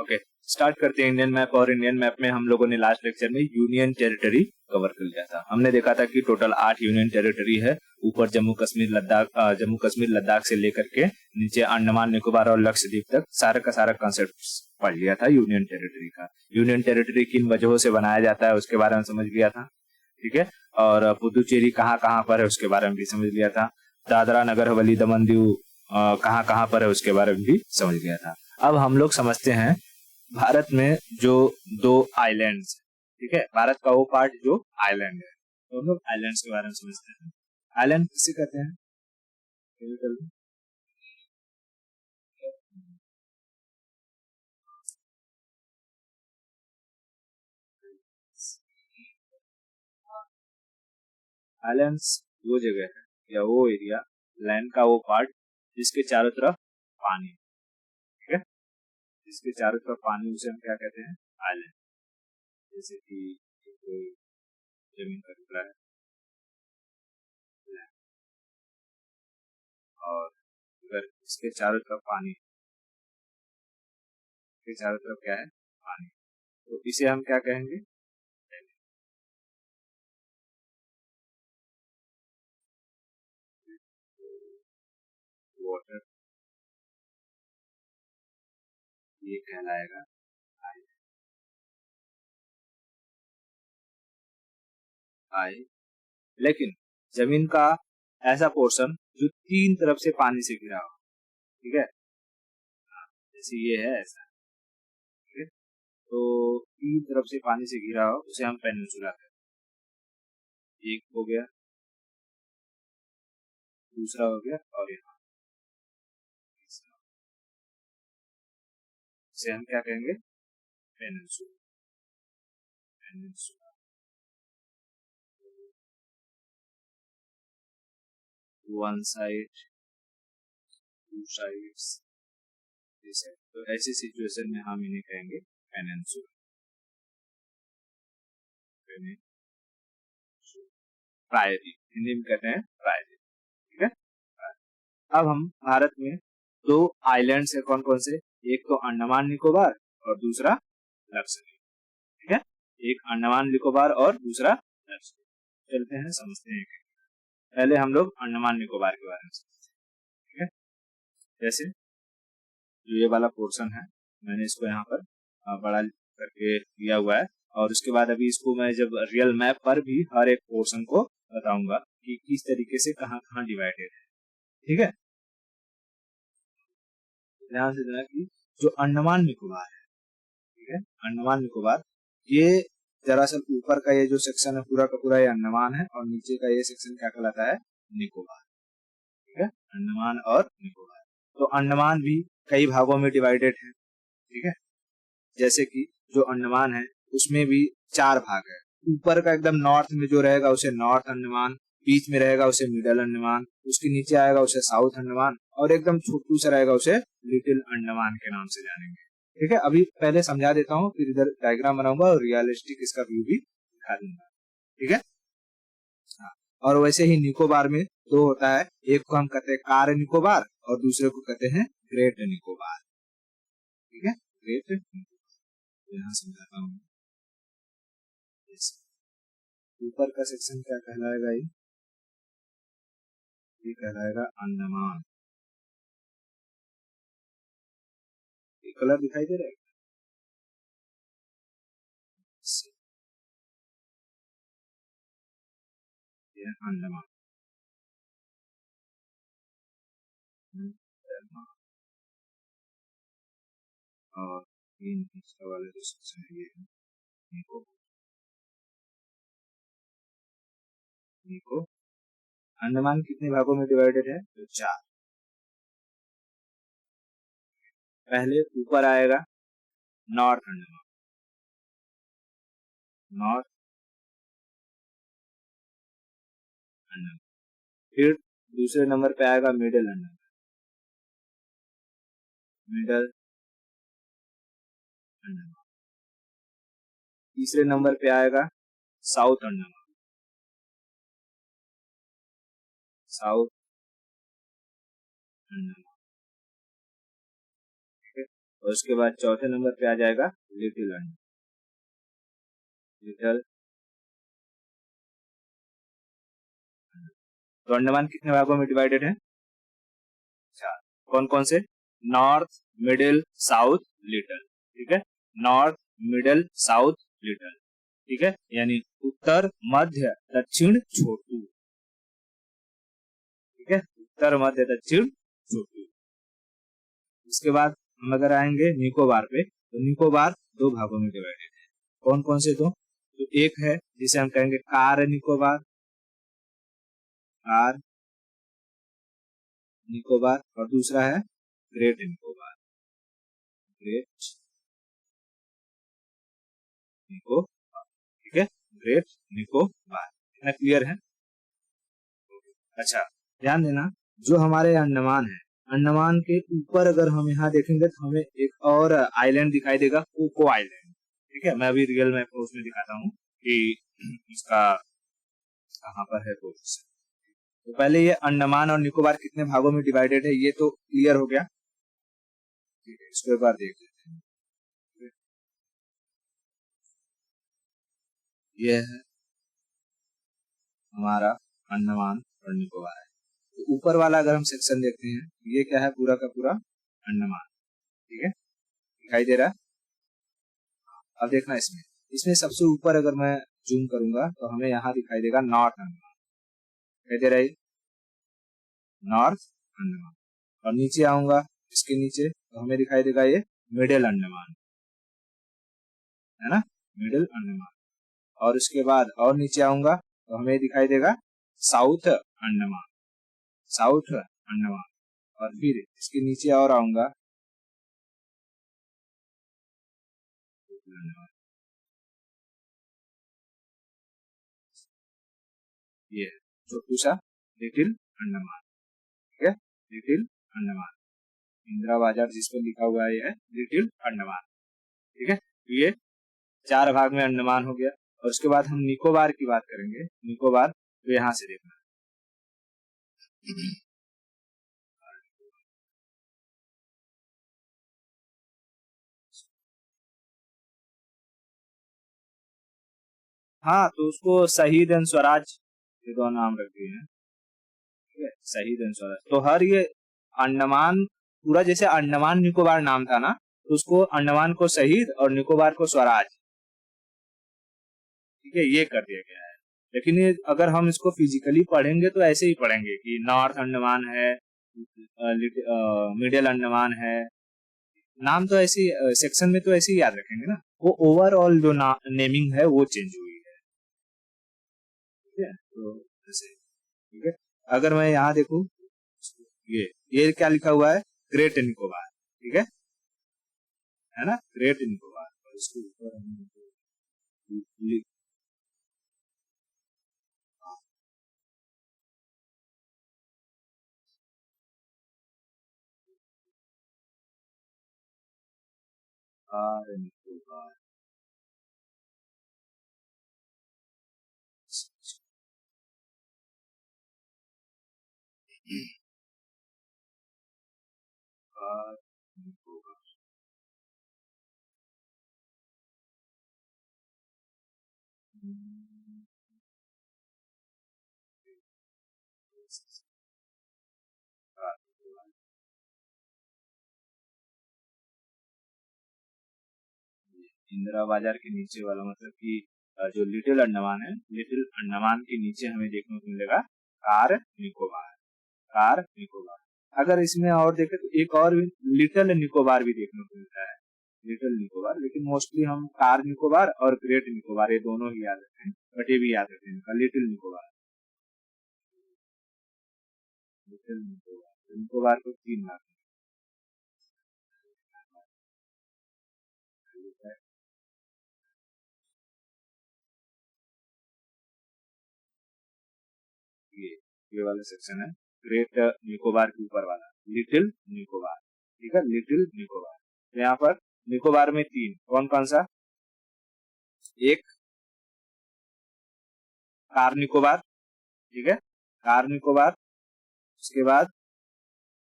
Okay, start करते हैं Indian map. और इंडियन मैप में हम लोगों ने लास्ट लेक्चर में यूनियन टेरिटरी कवर कर लिया था। हमने देखा था कि टोटल 8 यूनियन टेरिटरी है। ऊपर जम्मू कश्मीर लद्दाख से लेकर के नीचे अंडमान निकोबार और लक्षद्वीप तक सारा का सारा कॉन्सेप्ट पढ़ लिया था यूनियन टेरिटरी का। यूनियन टेरिटरी किन वजहों से बनाया जाता है उसके बारे में समझ लिया था, ठीक है। और पुदुचेरी कहाँ कहाँ पर है उसके बारे में भी समझ लिया था। दादरा नगर हवेली दमन दीव कहाँ कहाँ पर है उसके बारे में भी समझ लिया था। अब हम लोग समझते हैं भारत में जो 2 आइलैंड्स, ठीक है, भारत का वो पार्ट जो आइलैंड है, तो हम लोग आइलैंड्स के बारे में समझते हैं। आइलैंड किसे कहते हैं? आइलैंड्स वो जगह है या वो एरिया, लैंड का वो पार्ट जिसके चारों तरफ पानी, ठीक है, जिसके चारों तरफ पानी, उसे हम क्या कहते हैं? आइलैंड। जैसे कि कोई जमीन का टुकड़ा है land, और अगर इसके चारों तरफ पानी, इसके चारों तरफ क्या है? पानी, तो इसे हम क्या कहेंगे? वाटर, ये कहलाएगा आई। लेकिन जमीन का ऐसा पोर्शन जो 3 तरफ से पानी से घिरा हो, ठीक है, जैसे ये है ऐसा, ठीक है, तो 3 तरफ से पानी से घिरा हो उसे हम पेनिनसुला कहते हैं। एक हो गया, दूसरा हो गया, और यहाँ तीसरा, इसे हम क्या कहेंगे? Peninsula. Peninsula, one side, two sides, this है। तो ऐसी सिचुएशन में हम इन्हें कहेंगे पेनिनसुला। प्रायद्वीप, हिंदी में कहते हैं प्रायद्वीप, ठीक है। अब हम भारत में 2 आइलैंड्स है, कौन कौन से? एक तो अंडमान निकोबार और दूसरा लक्षद्वीप, ठीक है। एक अंडमान निकोबार और दूसरा लक्षद्वीप। चलते हैं समझते हैं। पहले हम लोग अंडमान निकोबार के बारे में समझते हैं, ठीक है। जैसे जो ये वाला पोर्शन है, मैंने इसको यहाँ पर बड़ा करके दिया हुआ है, और उसके बाद अभी इसको मैं जब रियल मैप पर भी हर एक पोर्शन को बताऊंगा कि किस तरीके से कहाँ कहाँ डिवाइडेड है, ठीक है। ध्यान से देना कि जो अंडमान निकोबार है, ठीक है, अंडमान निकोबार, ये दरअसल ऊपर का ये जो सेक्शन है पूरा का पूरा ये अंडमान है, और नीचे का ये सेक्शन क्या कहलाता है? निकोबार, ठीक है, अंडमान और निकोबार। तो अंडमान भी कई भागों में डिवाइडेड है, ठीक है। जैसे कि जो अंडमान है उसमें भी 4 भाग है। ऊपर का एकदम नॉर्थ में जो रहेगा उसे नॉर्थ अंडमान, बीच में रहेगा उसे मिडल अंडमान, उसके नीचे आएगा उसे साउथ अंडमान, और एकदम छोटू सा रहेगा उसे लिटिल अंडमान के नाम से जानेंगे, ठीक है। अभी पहले समझा देता हूँ, फिर इधर डायग्राम बनाऊंगा और रियलिस्टिक इसका व्यू भी दिखा दूंगा, ठीक है। हाँ, और वैसे ही निकोबार में 2 होता है, एक को हम कहते हैं कार निकोबार और दूसरे को कहते हैं ग्रेट निकोबार, ठीक है, ग्रेट निकोबार। यहाँ समझाता हूँ। ऊपर का सेक्शन क्या कहलाएगा? ये कहलाएगा अंडमान। ये कलर दिखाई दे रहा है? ये अंडमान, और ये नीचे वाला जो सेक्शन है ये है निको। निको अंडमान कितने भागों में डिवाइडेड है? तो 4। पहले ऊपर आएगा नॉर्थ अंडमान, नॉर्थ अंडमान। फिर दूसरे नंबर पे आएगा मिडिल अंडमान, मिडल अंडमान। तीसरे नंबर पे आएगा साउथ अंडमान, साउथ अंडमान, ठीक है। और उसके बाद चौथे नंबर पे आ जाएगा लिटिल अंडमान। लिटिल, तो अंडमान कितने भागों में डिवाइडेड है? चार। कौन कौन से? North, middle, south, little. ठीक है, नॉर्थ, मिडिल, साउथ, लिटिल। ठीक है, यानी उत्तर, मध्य, दक्षिण, छोटू। ठीक है, उत्तर, मध्य, दक्षिण, छोटू। इसके बाद हम अगर आएंगे निकोबार पे, तो निकोबार दो भागों में डिवाइडेड है। कौन कौन से दो? तो एक है जिसे हम कहेंगे कार निकोबार, कार निकोबार, और दूसरा है ग्रेट निकोबार, ग्रेट निकोबार। ठीक है, ग्रेट निकोबार। इतना क्लियर है? अच्छा, ध्यान देना, जो हमारे अंडमान है, अंडमान के ऊपर अगर हम यहाँ देखेंगे तो हमें एक और आइलैंड दिखाई देगा, कोको आइलैंड। ठीक है, मैं अभी रियल मैप में उसमें दिखाता हूँ कि इसका कहाँ पर है पोजीशन। तो पहले ये अंडमान और निकोबार कितने भागों में डिवाइडेड है, ये तो क्लियर हो गया। ठीक है, इसको एक बार देख लेते हैं। ये है हमारा अंडमान और निकोबार है। तो ऊपर वाला अगर हम सेक्शन देखते हैं, ये क्या है? पूरा का पूरा अंडमान। ठीक है, दिखाई दे रहा है? अब देखना, इसमें इसमें सबसे ऊपर अगर मैं जूम करूंगा तो हमें यहाँ दिखाई देगा नॉर्थ अंडमान। दिखाई दे रहा है नॉर्थ अंडमान। और नीचे आऊंगा इसके नीचे तो हमें दिखाई देगा ये मिडिल अंडमान, है ना, मिडिल अंडमान। और उसके बाद और नीचे आऊंगा तो हमें दिखाई देगा साउथ अंडमान, साउथ अंडमान। और फिर इसके नीचे और आऊंगा, ये छोटू सा लिटिल अंडमान। ठीक है, लिटिल अंडमान, इंदिरा बाजार जिस पर लिखा हुआ है, ये है लिटिल अंडमान। ठीक है, तो ये चार भाग में अंडमान हो गया। और उसके बाद हम निकोबार की बात करेंगे। निकोबार तो यहाँ से देखना, हाँ, तो उसको शहीद एंड स्वराज, ये दो नाम रख दिए हैं। ठीक है, शहीद एंड स्वराज। तो हर ये अंडमान पूरा, जैसे अंडमान निकोबार नाम था ना, तो उसको अंडमान को शहीद और निकोबार को स्वराज, ठीक है, ये कर दिया गया है। लेकिन ये अगर हम इसको फिजिकली पढ़ेंगे तो ऐसे ही पढ़ेंगे कि नॉर्थ अंडमान है, मिडिल अंडमान है। नाम तो ऐसे सेक्शन में तो ऐसे ही याद रखेंगे ना, वो ओवरऑल जो नेमिंग है वो चेंज हुई है। ठीक है, तो जैसे, ठीक है, अगर मैं यहाँ देखूं, ये क्या लिखा हुआ है? ग्रेट निकोबार। ठीक है ना, ग्रेट निकोबार। और इसके ऊपर हम निकोबार, निकोबार। इंदिरा बाजार के नीचे वाला, मतलब कि जो लिटिल अंडमान है, लिटिल अंडमान के नीचे हमें देखने को मिलेगा कार निकोबार, कार निकोबार। अगर इसमें और देखें तो एक और भी लिटिल निकोबार भी देखने को मिलता है, लिटिल निकोबार। लेकिन मोस्टली हम कार निकोबार और ग्रेट निकोबार, ये दोनों ही याद रखते हैं, बट ये भी याद रखते हैं लिटिल निकोबार। लिटिल निकोबार, निकोबार को 3 भाग में, ये वाला सेक्शन है ग्रेट निकोबार के ऊपर वाला, लिटिल निकोबार। ठीक है, लिटिल निकोबार। तो यहाँ पर निकोबार में 3, कौन कौन सा? एक कार निकोबार, ठीक है, कार निकोबार। उसके बाद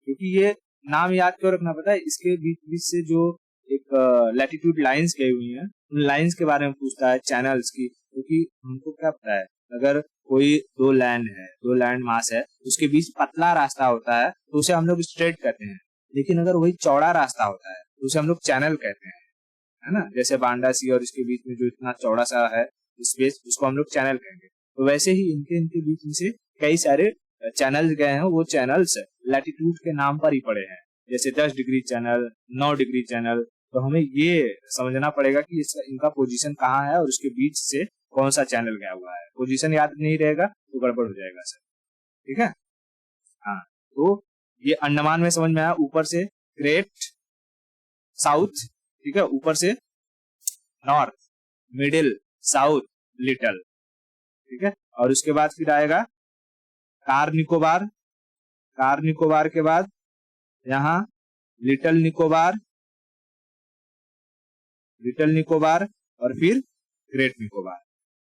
क्योंकि ये नाम याद क्यों रखना पता है, इसके बीच बीच से जो एक लैटिट्यूड लाइंस गई हुई हैं, उन लाइंस के बारे में पूछता है, चैनल्स की, क्योंकि हमको क्या पता है, अगर कोई दो लैंड मास है, उसके बीच पतला रास्ता होता है तो उसे हम लोग स्ट्रेट कहते हैं, लेकिन अगर वही चौड़ा रास्ता होता है तो उसे हम लोग चैनल कहते हैं, है ना। जैसे बांडा सी और इसके बीच में जो इतना चौड़ा सा है स्पेस, उसको हम लोग चैनल कहेंगे। तो वैसे ही इनके इनके बीच में से कई सारे चैनल्स गए हैं, वो चैनल्स लैटिट्यूड के नाम पर ही पड़े हैं, जैसे 10 डिग्री चैनल, 9 डिग्री चैनल। तो हमें ये समझना पड़ेगा कि इनका पोजीशन कहाँ है और उसके बीच से कौन सा चैनल गया हुआ है। पोजीशन याद नहीं रहेगा तो गड़बड़ हो जाएगा सर, ठीक है। हाँ, तो ये अंडमान में समझ में आया, ऊपर से ग्रेट साउथ, ठीक है, ऊपर से नॉर्थ, मिडिल, साउथ, लिटल, ठीक है। और उसके बाद फिर आएगा कार निकोबार, कार निकोबार के बाद यहाँ लिटल निकोबार, लिटल निकोबार, और फिर ग्रेट निकोबार,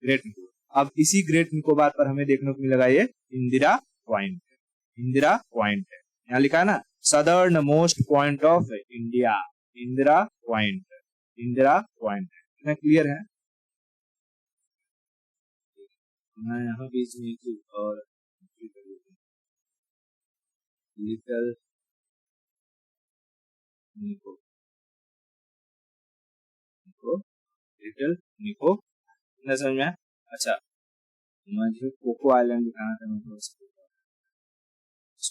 ग्रेट निकोबार। अब इसी ग्रेट निकोबार पर हमें देखने को मिलेगा ये इंदिरा पॉइंट, इंदिरा पॉइंट है, यहाँ लिखा है ना, southern most point of India, Indira point, Indira point. कितना क्लियर है। मैं यहाँ बीच में और लिटल निको, निको, लिटल निको, कितना समझ में आया? अच्छा, मुझे कोको आइलैंड दिखाना था, मैं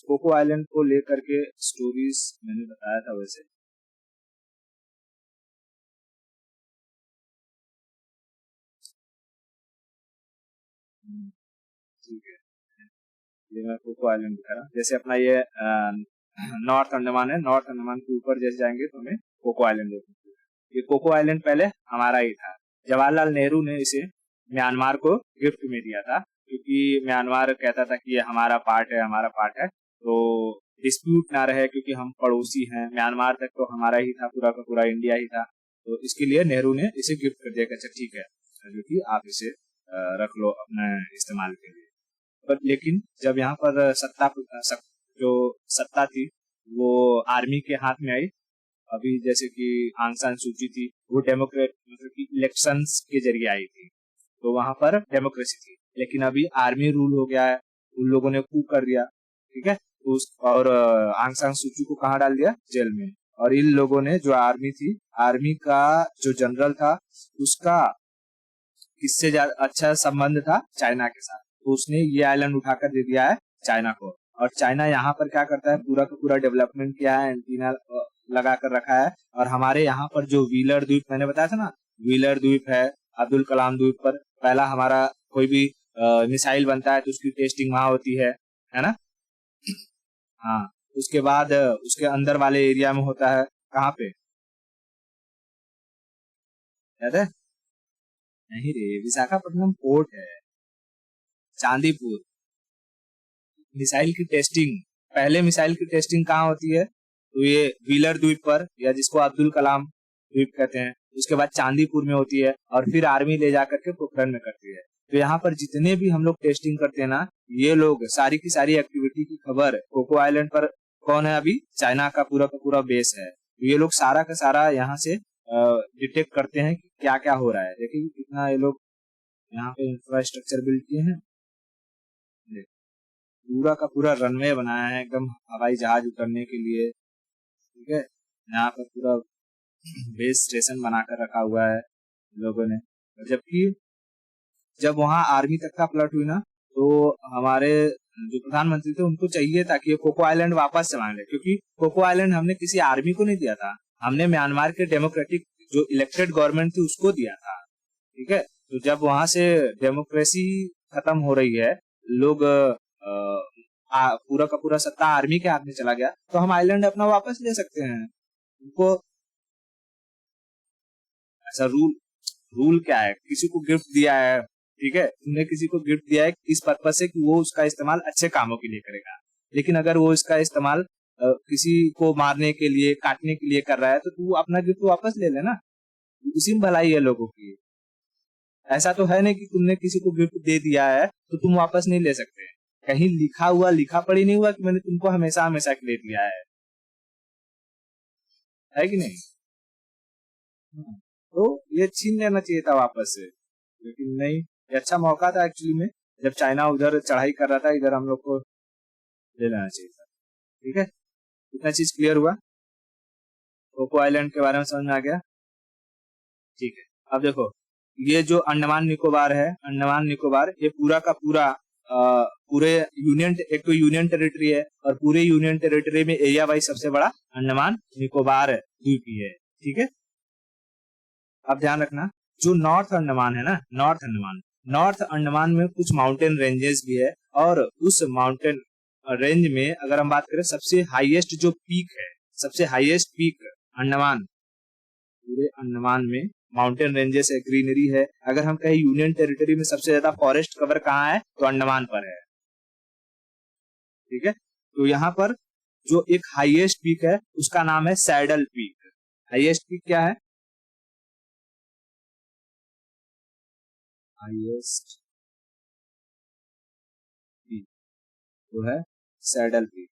कोको आइलैंड को लेकर के स्टोरीज मैंने बताया था वैसे। ठीक है, ये मैं कोको आइलैंड दिखा रहा हूँ। जैसे अपना ये नॉर्थ अंडमान है, नॉर्थ अंडमान के ऊपर जैसे जाएंगे तो हमें कोको आइलैंड देखते हैं। ये कोको आइलैंड पहले हमारा ही था, जवाहरलाल नेहरू ने इसे म्यांमार को गिफ्ट में दिया था, क्योंकि म्यांमार कहता था कि ये हमारा पार्ट है, हमारा पार्ट है, तो डिस्प्यूट ना रहे, क्योंकि हम पड़ोसी हैं, म्यांमार तक तो हमारा ही था, पूरा का पूरा इंडिया ही था। तो इसके लिए नेहरू ने इसे गिफ्ट कर दिया, अच्छा ठीक है, जो कि आप इसे रख लो अपने इस्तेमाल के लिए। पर लेकिन जब यहाँ पर जो सत्ता थी वो आर्मी के हाथ में आई, अभी जैसे कि आंग सान सूची थी, वो डेमोक्रेट मतलब कि इलेक्शंस के जरिए आई थी, तो वहां पर डेमोक्रेसी थी। लेकिन अभी आर्मी रूल हो गया है, उन लोगों ने कू कर दिया, ठीक है, तो और आंग सान सूची को कहाँ डाल दिया, जेल में। और इन लोगों ने, जो आर्मी थी, आर्मी का जो जनरल था, उसका किससे ज्यादा अच्छा संबंध था, चाइना के साथ, तो उसने ये आइलैंड उठाकर दे दिया है चाइना को। और चाइना यहाँ पर क्या करता है, पूरा का पूरा डेवलपमेंट किया है, एंटीना लगा कर रखा है। और हमारे यहाँ पर जो व्हीलर द्वीप मैंने बताया था ना, व्हीलर द्वीप है, अब्दुल कलाम द्वीप पर पहला हमारा कोई भी मिसाइल बनता है तो उसकी टेस्टिंग वहां होती है ना। हाँ, उसके बाद उसके अंदर वाले एरिया में होता है, कहाँ पे याद है? नहीं रे, विशाखापट्टनम पोर्ट है, चांदीपुर। मिसाइल की टेस्टिंग, पहले मिसाइल की टेस्टिंग कहाँ होती है, तो ये व्हीलर द्वीप पर, या जिसको अब्दुल कलाम द्वीप कहते हैं, उसके बाद चांदीपुर में होती है, और फिर आर्मी ले जाकर के पोखरण में करती है। तो यहाँ पर जितने भी हम लोग टेस्टिंग करते हैं ना, ये लोग सारी की सारी एक्टिविटी की खबर कोको आइलैंड पर, कौन है अभी, चाइना का पूरा बेस है। तो ये लोग सारा का सारा यहाँ से डिटेक्ट करते हैं कि क्या क्या हो रहा है। देखिए कितना ये लोग यहाँ पे इंफ्रास्ट्रक्चर बिल्ड किए हैं, पूरा का पूरा रनवे बनाया है एकदम हवाई जहाज उतरने के लिए, ठीक है। यहाँ पर पूरा बेस स्टेशन बनाकर रखा हुआ है लोगों ने। जबकि जब वहाँ आर्मी तक का फ्लड हुई ना, तो हमारे जो प्रधानमंत्री थे उनको चाहिए था कि ये कोको आइलैंड वापस चला ले, क्योंकि कोको आइलैंड हमने किसी आर्मी को नहीं दिया था, हमने म्यांमार के डेमोक्रेटिक जो इलेक्टेड गवर्नमेंट थी उसको दिया था, ठीक है। तो जब वहां से डेमोक्रेसी खत्म हो रही है, लोग पूरा का पूरा सत्ता आर्मी के हाथ में चला गया, तो हम आइलैंड अपना वापस ले सकते हैं। उनको ऐसा रूल, रूल क्या है, किसी को गिफ्ट दिया है, ठीक है, तुमने किसी को गिफ्ट दिया है इस पर्पज से कि वो उसका इस्तेमाल अच्छे कामों के लिए करेगा, लेकिन अगर वो इसका इस्तेमाल किसी को मारने के लिए, काटने के लिए कर रहा है, तो तू अपना गिफ्ट वापस ले लेना, उसी में भलाई है लोगों की। ऐसा तो है नहीं कि तुमने किसी को गिफ्ट दे दिया है तो तुम वापस नहीं ले सकते, कहीं लिखा हुआ लिखा पड़ी नहीं हुआ कि मैंने तुमको हमेशा हमेशा के लिए दिया है। है कि नहीं? तो ये छीन लेना चाहिए था वापस से, लेकिन नहीं, ये अच्छा मौका था एक्चुअली में, जब चाइना उधर चढ़ाई कर रहा था, इधर हम लोग को ले लेना चाहिए था। ठीक है, इतना चीज क्लियर हुआ। कोको आइलैंड के बारे में समझ में आ गया? ठीक है, अब देखो ये जो अंडमान निकोबार है, अंडमान निकोबार, ये पूरा का पूरा पूरे यूनियन, एक तो यूनियन टेरिटरी है, और पूरे यूनियन टेरिटरी में एरिया वाइज सबसे बड़ा अंडमान निकोबार द्वीप ही है। ठीक है, अब ध्यान रखना, जो नॉर्थ अंडमान है ना, नॉर्थ अंडमान में कुछ माउंटेन रेंजेस भी है, और उस माउंटेन रेंज में अगर हम बात करें, सबसे हाईएस्ट जो पीक है, सबसे हाईएस्ट पीक अंडमान, पूरे अंडमान में माउंटेन रेंजेस है, ग्रीनरी है। अगर हम कहें यूनियन टेरिटरी में सबसे ज्यादा फॉरेस्ट कवर कहाँ है, तो अंडमान पर है। ठीक है, तो यहाँ पर जो एक हाईएस्ट पीक है उसका नाम है सैडल पीक। हाईएस्ट पीक क्या है? हाईएस्ट पीक वो है saddle peak,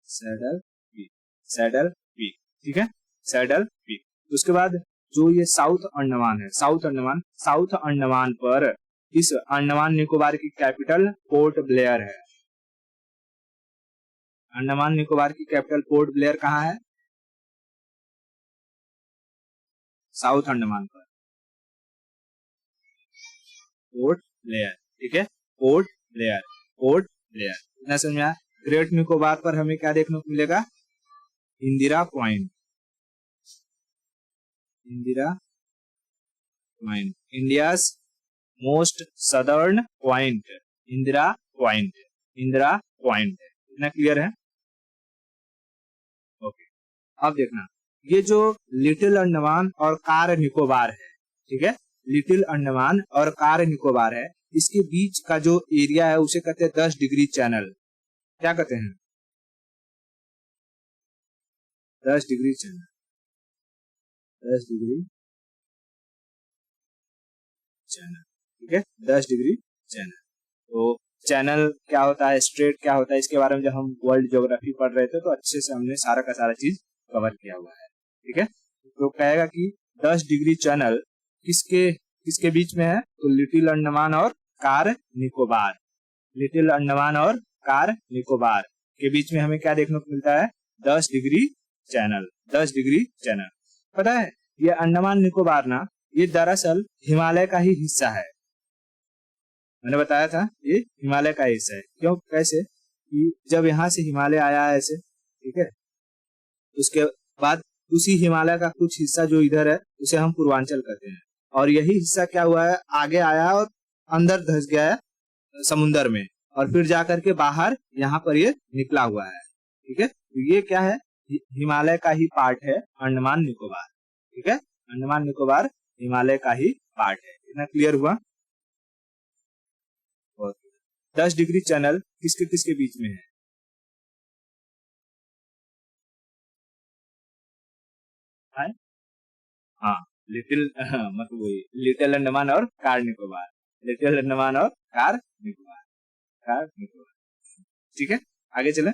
saddle peak, saddle peak. ठीक है, सैडल पीक। उसके बाद जो ये साउथ अंडमान है, साउथ अंडमान पर इस अंडमान निकोबार की कैपिटल पोर्ट ब्लेयर है। अंडमान निकोबार की कैपिटल पोर्ट ब्लेयर कहाँ है? साउथ अंडमान पर पोर्ट ब्लेयर। ठीक है, पोर्ट ब्लेयर, पोर्ट ब्लेयर, इतना समझ में आया? ग्रेट निकोबार पर हमें क्या देखने को मिलेगा? Indira point, Indira point, India's most southern point, Indira point, Indira point. इतना क्लियर है? ओके, अब देखना, ये जो लिटिल अंडमान और कार निकोबार है, ठीक है, लिटिल अंडमान और कार निकोबार है, इसके बीच का जो एरिया है उसे कहते हैं 10 डिग्री चैनल। क्या कहते हैं? 10 डिग्री चैनल, 10 डिग्री चैनल। ठीक है, 10 डिग्री चैनल। तो चैनल क्या होता है, स्ट्रेट क्या होता है, इसके बारे में जब हम वर्ल्ड ज्योग्राफी पढ़ रहे थे तो अच्छे से हमने सारा का सारा चीज कवर किया हुआ है। ठीक है, तो कहेगा कि 10 डिग्री चैनल किसके किसके बीच में है, तो लिटिल अंडमान और कार निकोबार, लिटिल अंडमान और कार निकोबार के बीच में हमें क्या देखने को मिलता है? 10 डिग्री चैनल, 10 डिग्री चैनल। पता है, ये अंडमान निकोबार ना, ये दरअसल हिमालय का ही हिस्सा है। मैंने बताया था ये हिमालय का हिस्सा है। क्यों, कैसे कि जब यहाँ से हिमालय आया है ऐसे, ठीक है, उसके बाद उसी हिमालय का कुछ हिस्सा जो इधर है उसे हम पूर्वांचल कहते हैं, और यही हिस्सा क्या हुआ है, आगे आया और अंदर धंस गया है समुन्दर में, और फिर जाकर के बाहर यहाँ पर ये निकला हुआ है। ठीक है, तो ये क्या है, हिमालय का ही पार्ट है अंडमान निकोबार। ठीक है, अंडमान निकोबार हिमालय का ही पार्ट है। इतना क्लियर हुआ? 10 डिग्री चैनल किसके किसके बीच में है? हाँ, लिटिल मतलब वही लिटिल अंडमान और कार निकोबार, लिटिल अंडमान और कार निकोबार, कार निकोबार। ठीक है, आगे चले।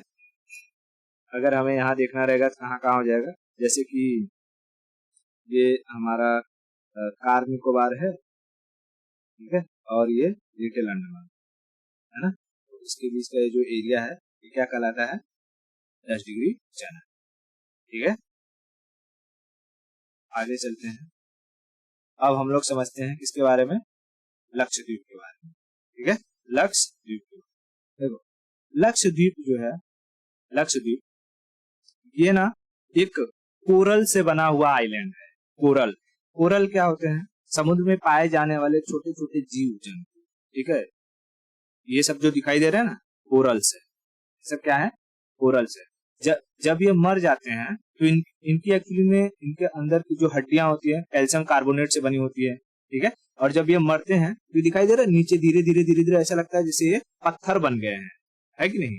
अगर हमें यहाँ देखना रहेगा तो कहाँ कहाँ हो जाएगा, जैसे कि ये हमारा कार निकोबार है, ठीक है, और ये लिटिल अंडमान है ना, तो इसके बीच का जो एरिया है ये क्या कहलाता है? 10 डिग्री चैनल। ठीक है, आगे चलते हैं। अब हम लोग समझते हैं किसके बारे में? लक्षद्वीप के बारे में। ठीक है, लक्षद्वीप के बारे में। देखो, लक्षद्वीप जो है, लक्षद्वीप ये ना एक कोरल से बना हुआ आइलैंड है। कोरल, कोरल क्या होते हैं? समुद्र में पाए जाने वाले छोटे छोटे जीव जंतु। ठीक है, ये सब जो दिखाई दे रहे हैं ना, कोरल से, सब क्या है? कोरल से। जब ये मर जाते हैं तो इनकी एक्चुअली में इनके अंदर की जो हड्डियां होती है कैल्शियम कार्बोनेट से बनी होती है। ठीक है, और जब ये मरते हैं तो दिखाई दे रहा है नीचे धीरे धीरे धीरे धीरे ऐसा लगता है जैसे ये पत्थर बन गए हैं, है कि नहीं?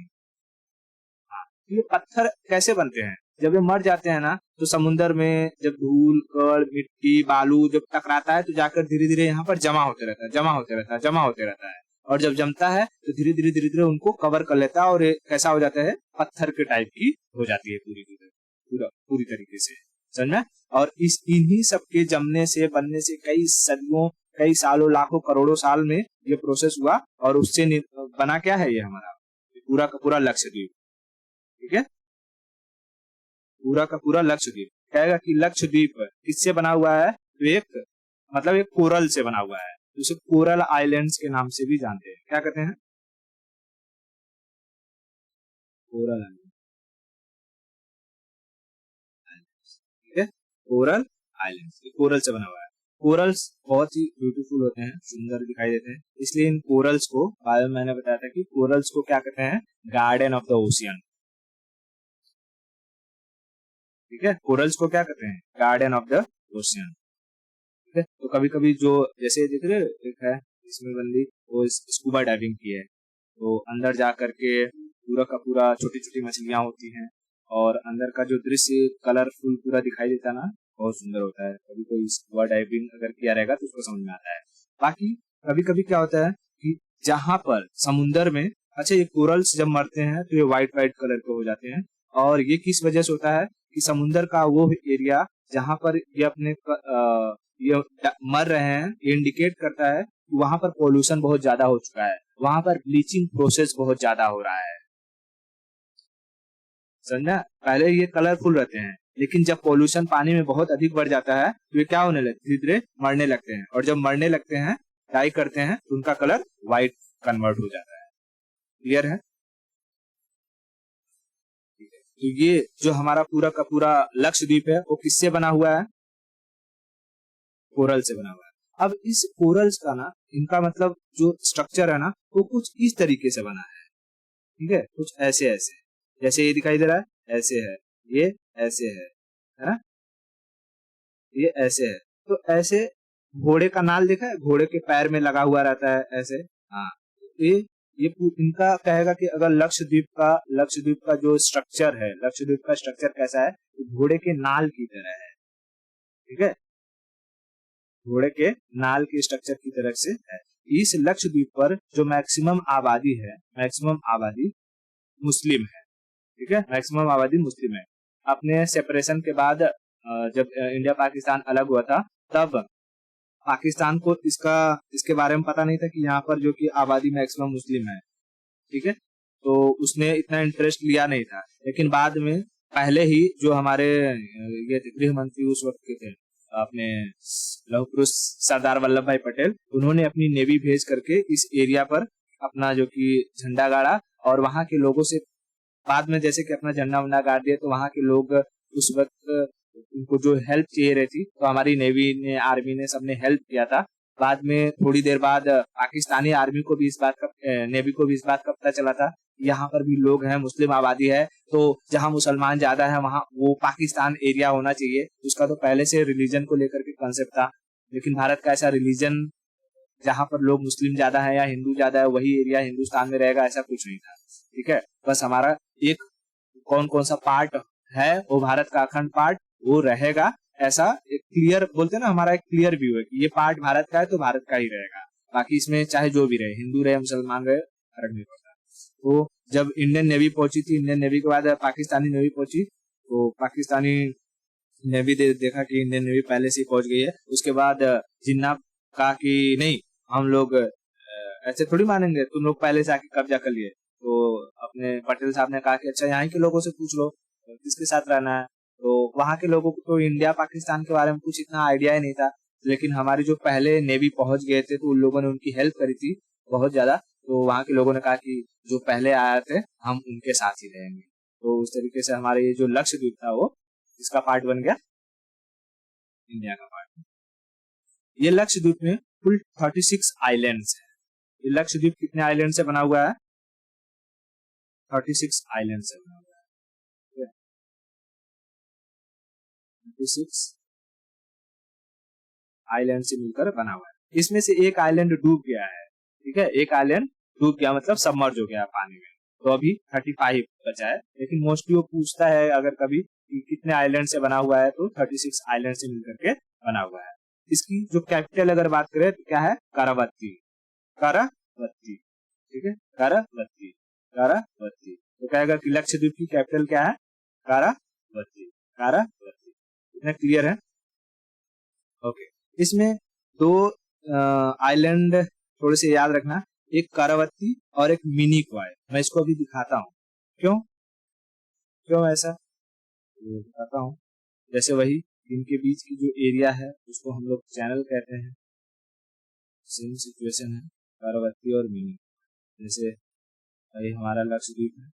हाँ, ये पत्थर कैसे बनते हैं? जब ये मर जाते हैं ना, तो समुन्द्र में जब धूल कण मिट्टी बालू जब टकराता है तो जाकर धीरे धीरे यहाँ पर जमा होते रहता है, जमा होते रहता है, जमा होते रहता है। और जब जमता है तो धीरे धीरे उनको कवर कर लेता है और कैसा हो जाता है, पत्थर के टाइप की हो जाती है पूरी तरीके से, समझ में। और इस इन्हीं सबके जमने से बनने से कई सदियों, कई सालों, लाखों करोड़ों साल में ये प्रोसेस हुआ और उससे बना क्या है ये हमारा पूरा का पूरा लक्षद्वीप। ठीक है, पूरा का पूरा लक्षद्वीप कहेगा कि लक्षद्वीप किससे बना हुआ है, तो एक मतलब एक कोरल से बना हुआ है, जिसे कोरल आइलैंड्स के नाम से भी जानते हैं। क्या कहते हैं, कोरल आइलैंड। ठीक है, कोरल आइलैंड्स, कोरल से बना हुआ है। कोरल्स बहुत ही ब्यूटीफुल होते हैं, सुंदर दिखाई देते हैं, इसलिए इन कोरल्स को बाद में मैंने बताया था कि कोरल्स को क्या कहते हैं, गार्डन ऑफ द ओशियन। ठीक है, कोरल्स को क्या कहते हैं, गार्डन ऑफ द ओशियन। ठीक है, तो कभी कभी जो जैसे देख रहे एक है इसमें बंदी वो स्कूबा डाइविंग की है, तो अंदर जा करके पूरा का पूरा छोटी छोटी मछलियां होती हैं और अंदर का जो दृश्य कलरफुल पूरा दिखाई देता है ना, बहुत सुंदर होता है। कभी कोई स्कूबा डाइविंग अगर किया रहेगा तो उसको समझ में आता है। बाकी कभी कभी क्या होता है कि जहां पर समुन्दर में, अच्छा ये कोरल्स जब मरते हैं तो ये व्हाइट व्हाइट कलर के हो जाते हैं, और ये किस वजह से होता है कि समुन्दर का वो एरिया जहां पर ये ये मर रहे हैं, ये इंडिकेट करता है कि वहां पर पोल्यूशन बहुत ज्यादा हो चुका है, वहां पर ब्लीचिंग प्रोसेस बहुत ज्यादा हो रहा है, समझा। पहले ये कलरफुल रहते हैं, लेकिन जब पोल्यूशन पानी में बहुत अधिक बढ़ जाता है तो ये क्या होने लगते, धीरे धीरे मरने लगते हैं, और जब मरने लगते हैं, डाई करते हैं, तो उनका कलर व्हाइट कन्वर्ट हो जाता है। क्लियर है, तो ये जो हमारा पूरा का पूरा लक्षद्वीप है वो किससे बना हुआ है, कोरल से बना हुआ है। अब इस कोरल्स का ना, इनका मतलब जो स्ट्रक्चर है ना, वो कुछ इस तरीके से बना है। ठीक है, कुछ ऐसे ऐसे, जैसे ये दिखाई दे रहा है, ऐसे है, ये ऐसे है ना, ये ऐसे है। तो ऐसे घोड़े का नाल देखा है, घोड़े के पैर में लगा हुआ रहता है ऐसे, हाँ। ये इनका कहेगा कि अगर लक्षद्वीप का जो स्ट्रक्चर है, लक्षद्वीप का स्ट्रक्चर कैसा है, तो घोड़े के नाल की तरह है। ठीक है, घोड़े के नाल के स्ट्रक्चर की तरफ से है। इस लक्षद्वीप पर जो मैक्सिमम आबादी है, मैक्सिमम आबादी मुस्लिम है। ठीक है, मैक्सिमम आबादी मुस्लिम है। अपने सेपरेशन के बाद जब इंडिया पाकिस्तान अलग हुआ था, तब पाकिस्तान को इसके बारे में पता नहीं था कि यहाँ पर जो कि आबादी मैक्सिमम मुस्लिम है। ठीक है, तो उसने इतना इंटरेस्ट लिया नहीं था, लेकिन बाद में पहले ही जो हमारे ये गृह मंत्री उस वक्त के थे, अपने लौह पुरुष सरदार वल्लभ भाई पटेल, उन्होंने अपनी नेवी भेज करके इस एरिया पर अपना जो कि झंडा गाड़ा, और वहां के लोगों से बाद में जैसे कि अपना झंडा वंडा गाड़ दिया, तो वहां के लोग उस वक्त उनको जो हेल्प चाहिए रही थी, तो हमारी नेवी ने, आर्मी ने, सबने हेल्प किया था। बाद में थोड़ी देर बाद पाकिस्तानी आर्मी को भी इस बात का, नेवी को भी इस बात का पता चला था, यहाँ पर भी लोग हैं, मुस्लिम आबादी है, तो जहाँ मुसलमान ज्यादा है वहाँ वो पाकिस्तान एरिया होना चाहिए। उसका तो पहले से रिलीजन को लेकर के कॉन्सेप्ट था, लेकिन भारत का ऐसा रिलीजन जहाँ पर लोग मुस्लिम ज्यादा है या हिंदू ज्यादा है वही एरिया हिंदुस्तान में रहेगा, ऐसा कुछ नहीं था। ठीक है, बस हमारा एक कौन कौन सा पार्ट है, वो भारत का अखंड पार्ट वो रहेगा, ऐसा एक क्लियर बोलते हैं ना, हमारा एक क्लियर व्यू है कि ये पार्ट भारत का है तो भारत का ही रहेगा, बाकी इसमें चाहे जो भी रहे, हिंदू रहे, मुसलमान रहे, फर्क नहीं पड़ता। तो जब इंडियन नेवी पहुंची थी, इंडियन नेवी के बाद पाकिस्तानी नेवी पहुंची, तो पाकिस्तानी नेवी देखा कि इंडियन नेवी पहले से ही पहुंच गई है। उसके बाद जिन्ना कहा कि नहीं, हम लोग ऐसे थोड़ी मानेंगे, तुम लोग पहले से आके कब्जा कर लिए। तो अपने पटेल साहब ने कहा कि अच्छा यहाँ के लोगों से पूछ लो किसके साथ रहना है। तो वहां के लोगों को तो इंडिया पाकिस्तान के बारे में कुछ इतना आइडिया ही नहीं था, लेकिन हमारे जो पहले नेवी पहुंच गए थे तो उन लोगों ने उनकी हेल्प करी थी बहुत ज्यादा। तो वहां के लोगों ने कहा कि जो पहले आए थे हम उनके साथ ही रहेंगे। तो उस तरीके से हमारे ये जो लक्षद्वीप था वो इसका पार्ट बन गया, इंडिया का पार्ट। ये लक्षद्वीप में कुल 36 आइलैंड्स है। ये लक्षद्वीप कितने आइलैंड से बना हुआ है, 36 आइलैंड से बना हुआ है। 36 आइलैंड से मिलकर बना हुआ है। इसमें से एक आइलैंड डूब गया है। ठीक है, एक आइलैंड डूब गया मतलब सबमर्ज हो गया पानी में, तो अभी 35 बचा है। लेकिन मोस्टली वो पूछता है अगर कभी कि कितने आइलैंड से बना हुआ है, तो 36 आइलैंड से मिलकर के बना हुआ है। इसकी जो कैपिटल अगर बात करें तो क्या है, करावती, करावती। कारावती, ठीक है, कारावती, कारावती। तो कहेगा कि लक्षद्वीप की कैपिटल क्या है? कारावती, कारावती। इतना क्लियर है? ओके। इसमें दो आइलैंड थोड़े से याद रखना, एक कारावती और एक मिनी क्वाय। मैं इसको अभी दिखाता हूँ, क्यों क्यों ऐसा दिखाता हूँ। जैसे वही इनके बीच की जो एरिया है उसको हम लोग चैनल कहते हैं। सेम सिचुएशन है कारावती और मिनी। जैसे वही हमारा लक्षद्वीप है,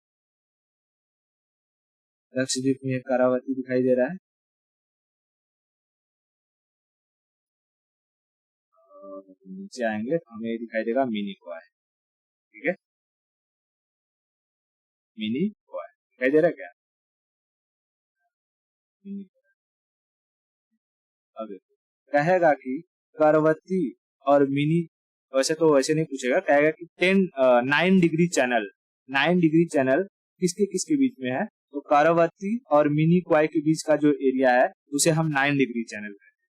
लक्षद्वीप में एक कारावती दिखाई दे रहा है और नीचे आएंगे तो हमें दिखाई देगा मिनी क्वाय, ठीक है, मिनी क्वाय दिखाई दे रहा है क्या? मिनी क्वाय। अब कहेगा कि कारावती और मिनी, वैसे तो वैसे नहीं पूछेगा, कहेगा कि 9 डिग्री चैनल, 9 डिग्री चैनल किसके किसके बीच में है? तो कारावती और मिनी क्वाय के बीच का जो एरिया है उसे हम 9 डिग्री चैनल कहते हैं,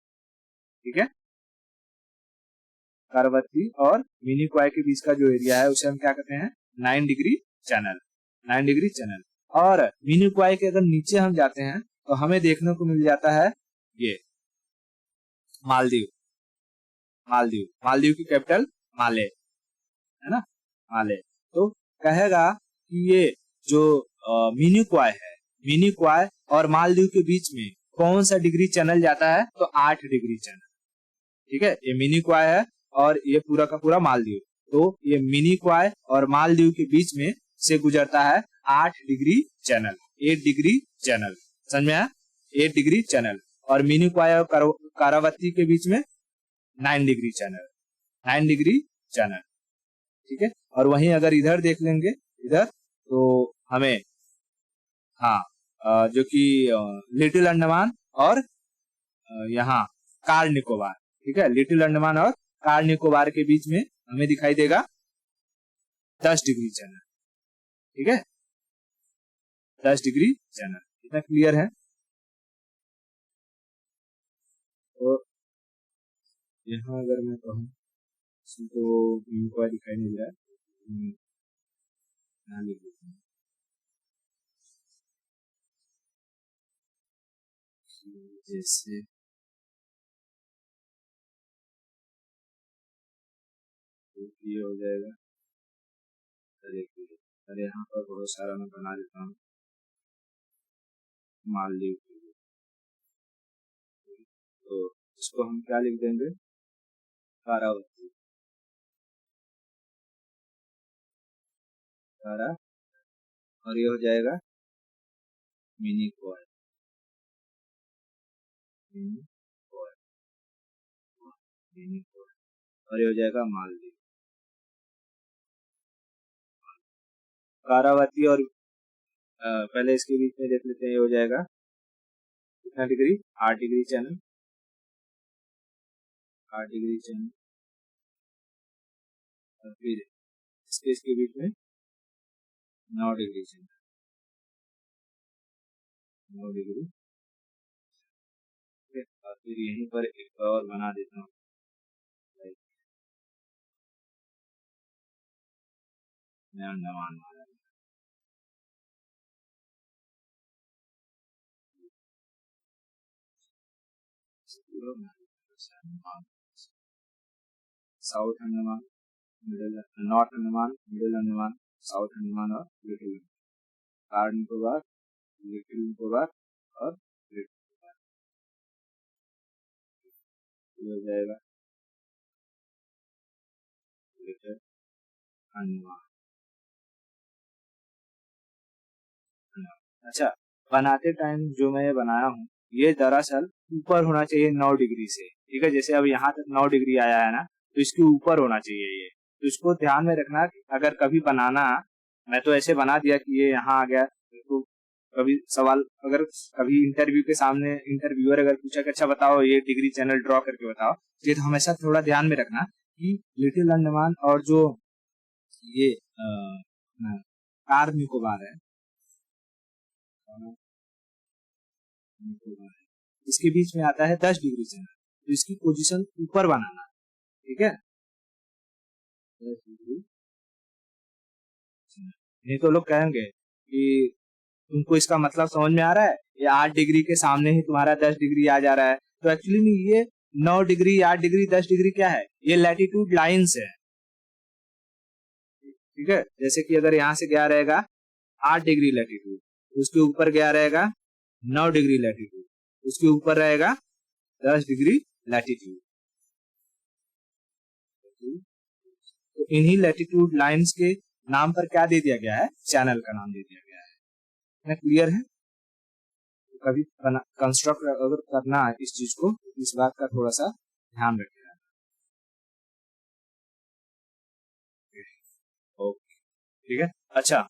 ठीक है। कारावती और मिनी क्वाय के बीच का जो एरिया है उसे हम क्या कहते हैं? 9 डिग्री चैनल, 9 डिग्री चैनल। और मिनी क्वाय के अगर नीचे हम जाते हैं तो हमें देखने को मिल जाता है ये मालदीव, मालदीव, मालदीव की कैपिटल माले, है ना, माले। तो कहेगा कि ये जो मिनी क्वाय है, मिनी क्वाय और मालदीव के बीच में कौन सा डिग्री चैनल जाता है? तो 8 डिग्री चैनल, ठीक है। ये मिनी क्वाय है और ये पूरा का पूरा मालदीव। तो ये मिनी क्वाय और मालदीव के बीच में से गुजरता है 8 डिग्री चैनल, 8 डिग्री चैनल, समझ में आया? 8 डिग्री चैनल। और मिनी क्वाय और कारावती के बीच में 9 डिग्री चैनल, 9 डिग्री चैनल, ठीक है। और वहीं अगर इधर देख लेंगे, इधर तो हमें, हाँ, जो कि लिटिल अंडमान और यहाँ कार निकोबार, ठीक है, लिटिल अंडमान और कार निकोबार के बीच में हमें दिखाई देगा 10 डिग्री चैनल, ठीक है, 10 डिग्री चैनल। इतना क्लियर है? तो यहाँ अगर मैं कहूँ इसमें तो इनको दिखाई नहीं दे रहा है, यहाँ लिख देते हैं जैसे ये हो जाएगा। अरे यहाँ पर बहुत सारा मैं बना देता हूँ मालदीव के लिए। तो इसको हम क्या लिख देंगे? कारावती, कारा, और ये हो जाएगा मिनी क्वाय, मिनी क्वाय, मिनी क्वाय, और ये हो जाएगा मालदीव। कारावती और पहले इसके बीच में देख लेते हैं, ये हो जाएगा कितना degree? 8 degree channel, 8 degree channel. और फिर इसके बीच में 9 डिग्री चैनल, 9 डिग्री, ठीक है। और फिर यहीं पर एक और बना देता हूँ, Andaman, south Andaman, middle, north Andaman, middle Andaman, south Andaman और little Andaman, Car Nicobar, little Nicobar और ग्रेट निकोबार, हो जाएगा ग्रेटर अंडमान। अच्छा, बनाते टाइम जो मैं बनाया हूँ ये दरअसल ऊपर होना चाहिए 9 डिग्री से, ठीक है। जैसे अब यहाँ तक 9 डिग्री आया है ना, तो इसके ऊपर होना चाहिए ये। तो इसको ध्यान में रखना कि अगर कभी बनाना, मैं तो ऐसे बना दिया कि ये यहाँ आ गया, तो कभी सवाल, अगर कभी इंटरव्यू के सामने इंटरव्यूअर अगर पूछा कि अच्छा बताओ ये डिग्री चैनल ड्रॉ करके बताओ, ये तो हमेशा थोड़ा ध्यान में रखना कि लिटिल अंडमान और जो ये कार निकोबार है, इसके बीच में आता है 10 डिग्री चैनल। तो इसकी पोजीशन ऊपर बनाना, ठीक है, 10 डिग्री नहीं तो लोग कहेंगे कि तुमको इसका मतलब समझ में आ रहा है, ये 8 डिग्री के सामने ही तुम्हारा 10 डिग्री आ जा रहा है। तो एक्चुअली में ये 9 डिग्री, 8 डिग्री, 10 डिग्री क्या है, ये लैटिट्यूड लाइंस है। ठीक है, जैसे कि अगर यहाँ से गया रहेगा 8 डिग्री लैटिट्यूड, उसके ऊपर गया रहेगा 9 डिग्री लैटिट्यूड, उसके ऊपर रहेगा 10 डिग्री लैटिट्यूड। तो इन्हीं लैटिट्यूड लाइंस के नाम पर क्या दे दिया गया है, चैनल का नाम दे दिया गया है। ना क्लियर है? तो कभी कंस्ट्रक्ट अगर करना है इस चीज को, इस बात का थोड़ा सा ध्यान रखिएगा। ओके, ठीक है। अच्छा,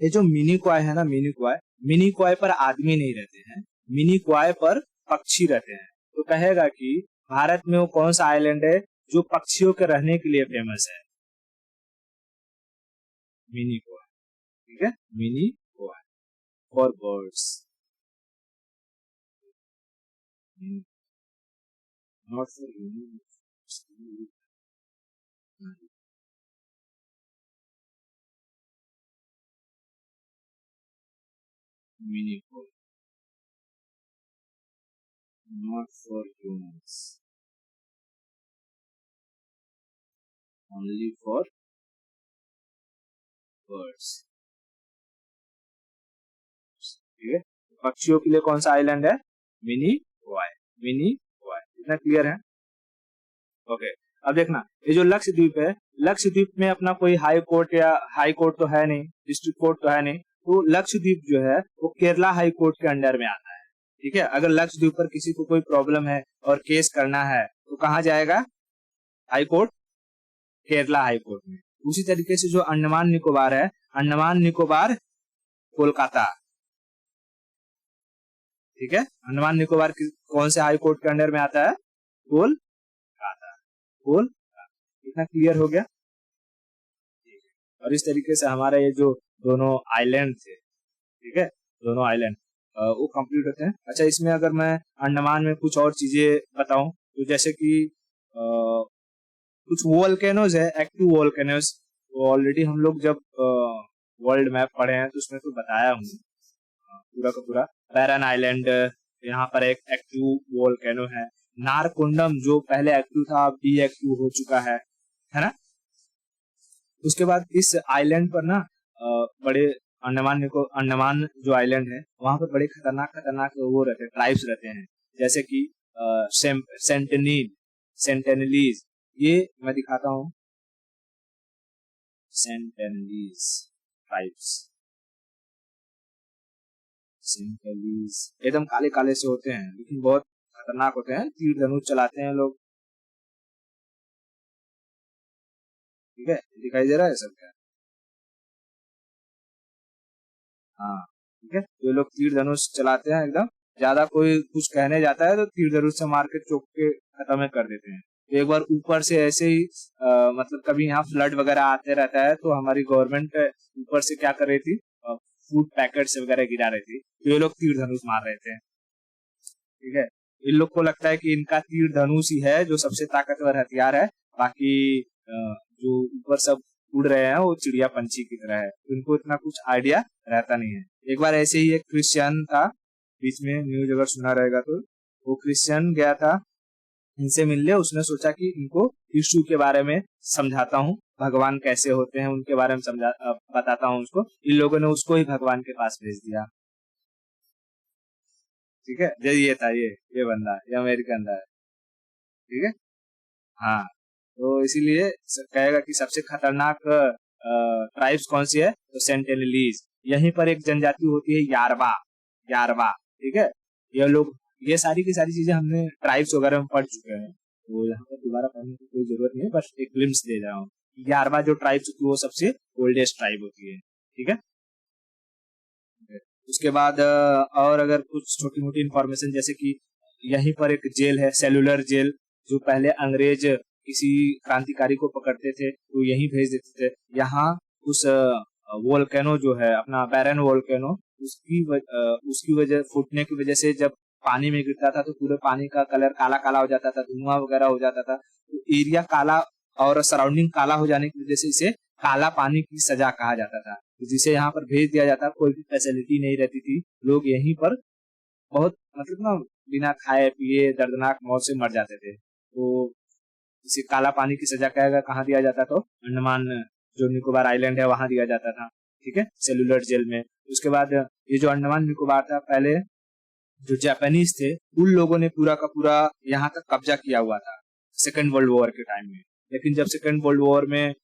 ये जो मिनी क्वाय है ना, मिनी क्वाय पर आदमी नहीं रहते हैं, मिनी क्वाय पर पक्षी रहते हैं। तो कहेगा कि भारत में वो कौन सा आइलैंड है जो पक्षियों के रहने के लिए फेमस है? मिनी क्वाय। ठीक है, mini क्वाय for birds, not for human. Mini क्वाय not for humans, only for birds। ठीक है, पक्षियों के लिए कौन सा आइलैंड है? Mini क्वाय, mini क्वाय। इतना क्लियर है? ओके, अब देखना, ये जो लक्षद्वीप है, लक्षद्वीप में अपना कोई हाई कोर्ट या हाई कोर्ट तो है नहीं, डिस्ट्रिक्ट कोर्ट तो है नहीं, तो लक्षद्वीप जो है वो केरला हाई कोर्ट के अंडर में आता है। ठीक है, अगर लक्षद्वीप पर किसी को कोई प्रॉब्लम है और केस करना है तो कहाँ जाएगा? High court, Kerala high court में। उसी तरीके से जो अंडमान निकोबार है, अंडमान निकोबार कोलकाता। ठीक है, अंडमान निकोबार कौन से हाई कोर्ट के अंडर में आता है? कोलकाता, कोलकाता। इतना क्लियर हो गया? और इस तरीके से हमारा ये जो दोनों आइलैंड थे, ठीक है, दोनों आइलैंड वो कंप्लीट होते हैं। अच्छा, इसमें अगर मैं अंडमान में कुछ और चीजें बताऊं तो जैसे कि कुछ वोल्केनोज है, एक्टिव वोल्केनोज। तो ऑलरेडी हम लोग जब वर्ल्ड मैप पढ़े हैं तो उसमें तो बताया हूँ पूरा का पूरा। बैरन आइलैंड, यहाँ पर एक एक्टिव वोल्केनो है। नारकुंडम जो पहले एक्टिव था अब डीएक्टिव हो चुका है ना। उसके बाद इस आइलैंड पर ना बड़े अंडमान जो आइलैंड है वहां पर बड़े खतरनाक खतरनाक वो रहते हैं, ट्राइब्स रहते हैं, जैसे कि सेंटेनलीज। ये मैं दिखाता हूँ, सेंटेनलीज ट्राइब्स। सेंटेनलीज एकदम काले काले से होते हैं लेकिन बहुत खतरनाक होते हैं, तीर धनुष चलाते हैं लोग। ठीक है, दिखाई दे रहा है सब क्या? हाँ, ठीक है, ये लोग तीर धनुष चलाते हैं एकदम। ज्यादा कोई कुछ कहने जाता है तो तीर धनुष से मार के चौक के खत्म कर देते हैं। एक बार ऊपर से ऐसे ही मतलब कभी यहाँ फ्लड वगैरह आते रहता है तो हमारी गवर्नमेंट ऊपर से क्या कर रही थी, फूड पैकेट्स वगैरह गिरा रही थी, तो ये लोग तीर धनुष मार रहे थे। ठीक है, इन लोग को लगता है कि इनका तीर धनुष ही है जो सबसे ताकतवर हथियार है, बाकी जो ऊपर सब उड़ रहे हैं वो चिड़िया पंछी की तरह है, उनको इतना कुछ आइडिया रहता नहीं है। एक बार ऐसे ही एक क्रिश्चियन था, बीच में न्यूज अगर सुना रहेगा तो, वो क्रिश्चियन गया था इनसे मिलने। उसने सोचा कि इनको यीशु के बारे में समझाता हूँ, भगवान कैसे होते हैं उनके बारे में बताता हूँ उसको। इन लोगों ने उसको ही भगवान के पास भेज दिया। ठीक है, ये था, ये बंदा, ये अमेरिकन था। ठीक है, हाँ, तो इसीलिए कहेगा कि सबसे खतरनाक ट्राइब्स कौन सी है, तो सेंटिनलीज। यहीं पर एक जनजाति होती है यारबा, यारबा। ठीक है, ये लोग, ये सारी की सारी चीजें हमने ट्राइब्स वगैरह में पढ़ चुके हैं, तो यहाँ पर दोबारा पढ़ने की कोई जरूरत नहीं है, बस एक ग्लिम्स दे रहा हूँ। यारबा जो ट्राइब्स होती है वो सबसे ओल्डेस्ट ट्राइब होती है। ठीक है, उसके बाद और अगर कुछ छोटी मोटी इंफॉर्मेशन, जैसे कि यहीं पर एक जेल है, सेलुलर जेल, जो पहले अंग्रेज किसी क्रांतिकारी को पकड़ते थे तो यहीं भेज देते थे। यहाँ उस वोल्केनो जो है अपना बैरन वोल्केनो, उसकी वजह फूटने की वजह से जब पानी में गिरता था तो पूरे पानी का कलर काला काला हो जाता था, धुआं वगैरह हो जाता था, तो एरिया काला और सराउंडिंग काला हो जाने की वजह से इसे काला पानी की सजा कहा जाता था। तो जिसे यहाँ पर भेज दिया जाता, कोई भी फैसिलिटी नहीं रहती थी, लोग यहीं पर बहुत मतलब ना बिना खाए पिए दर्दनाक मौत से मर जाते थे। तो इसे काला पानी की सजा कहाँ दिया जाता, तो अंडमान जो निकोबार आइलैंड है वहां दिया जाता था, ठीक है, सेलुलर जेल में। उसके बाद ये जो अंडमान निकोबार था, पहले जो जापानीज थे उन लोगों ने पूरा का पूरा यहाँ तक कब्जा किया हुआ था सेकेंड वर्ल्ड वॉर के टाइम में। लेकिन जब सेकेंड वर्ल्ड वॉर में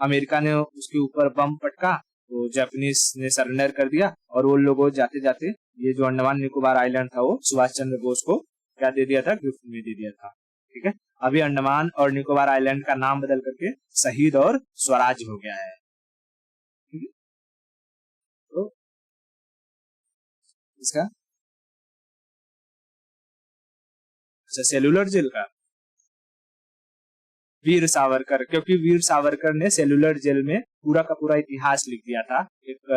अमेरिका ने उसके ऊपर बम पटका तो जापानीज ने सरेंडर कर दिया, और वो लोगों जाते जाते ये जो अंडमान निकोबार आइलैंड था वो सुभाष चंद्र बोस को क्या दे दिया था, गिफ्ट में दे दिया था, ठीक है। अभी अंडमान और निकोबार आइलैंड का नाम बदल करके शहीद और स्वराज हो गया है, ठीक है। तो इसका अच्छा सेलुलर जेल का वीर सावरकर, क्योंकि वीर सावरकर ने सेलुलर जेल में पूरा का पूरा इतिहास लिख दिया था एक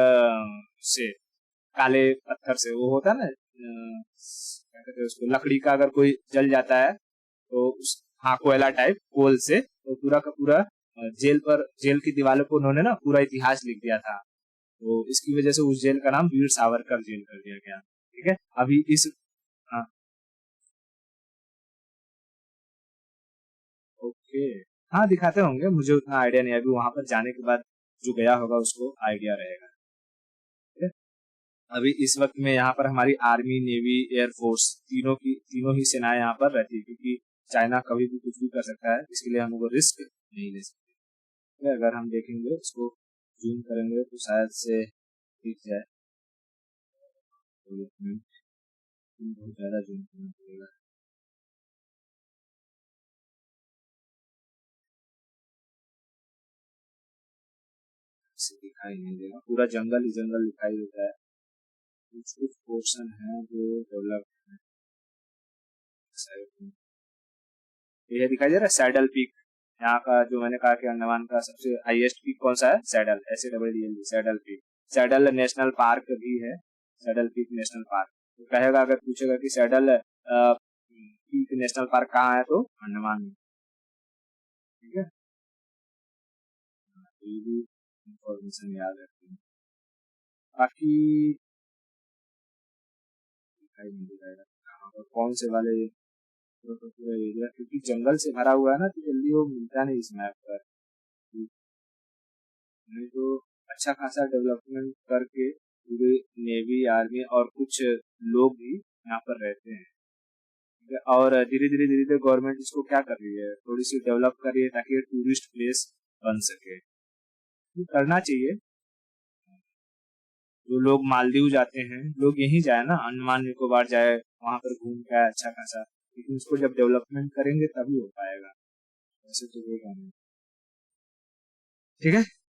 से काले पत्थर से, वो होता है ना क्या कहते हैं उसको, लकड़ी का अगर कोई जल जाता है तो उस, हाँ कोयला टाइप कोल से, तो पूरा का पूरा जेल पर, जेल की दीवारों को उन्होंने ना पूरा इतिहास लिख दिया था। तो इसकी वजह से उस जेल का नाम वीर सावरकर जेल कर दिया गया, ठीक है। अभी इस, हाँ ओके, हाँ दिखाते होंगे, मुझे उतना आइडिया नहीं है, अभी वहां पर जाने के बाद जो गया होगा उसको आइडिया रहेगा, ठीक है? अभी इस वक्त में यहाँ पर हमारी आर्मी नेवी एयरफोर्स तीनों ही सेनाएं यहाँ पर रहती है, क्योंकि चाइना कभी भी कुछ भी कर सकता है, इसके लिए हम लोग रिस्क नहीं ले सकते, ठीक है? अगर हम देखेंगे इसको जूम करेंगे तो शायद से दिख जाए, तो एक मिनट, बहुत ज्यादा जूम करना पड़ेगा। इससे दिखाई नहीं देगा, पूरा जंगल ही जंगल दिखाई देता है, कुछ कुछ पोर्शन है जो डेवलप है। ये दिखाई दे रहा है सैडल पीक, यहाँ का जो मैंने कहा कि अंडमान का सबसे हाईएस्ट पीक कौन सा है, saddle, SADDL, saddle peak. Saddle national park भी है, सैडल पीक नेशनल पार्क। तो कहेगा, अगर पूछेगा कि सैडल पीक नेशनल पार्क कहाँ है, तो अंडमान में, ठीक है। तो ये भी इंफॉर्मेशन याद रखते हैं। बाकी दिखाई नहीं दिखाएगा कहाँ पर कौन से वाले, तो पूरा एरिया क्योंकि जंगल से भरा हुआ है ना, तो जल्दी वो मिलता नहीं इस मैप पर, नहीं तो अच्छा खासा डेवलपमेंट करके पूरे नेवी आर्मी और कुछ लोग भी यहाँ पर रहते हैं, ठीक है? और धीरे धीरे गवर्नमेंट इसको क्या कर रही है, थोड़ी सी डेवलप कर रही है ताकि ये टूरिस्ट प्लेस बन सके, ये करना चाहिए। जो लोग मालदीव जाते हैं, लोग यहीं जाए ना, अंडमान निकोबार जाए, वहां पर घूम के आए अच्छा खासा, लेकिन उसको जब डेवलपमेंट करेंगे तभी हो पाएगा, ऐसे तो होगा नहीं, ठीक है।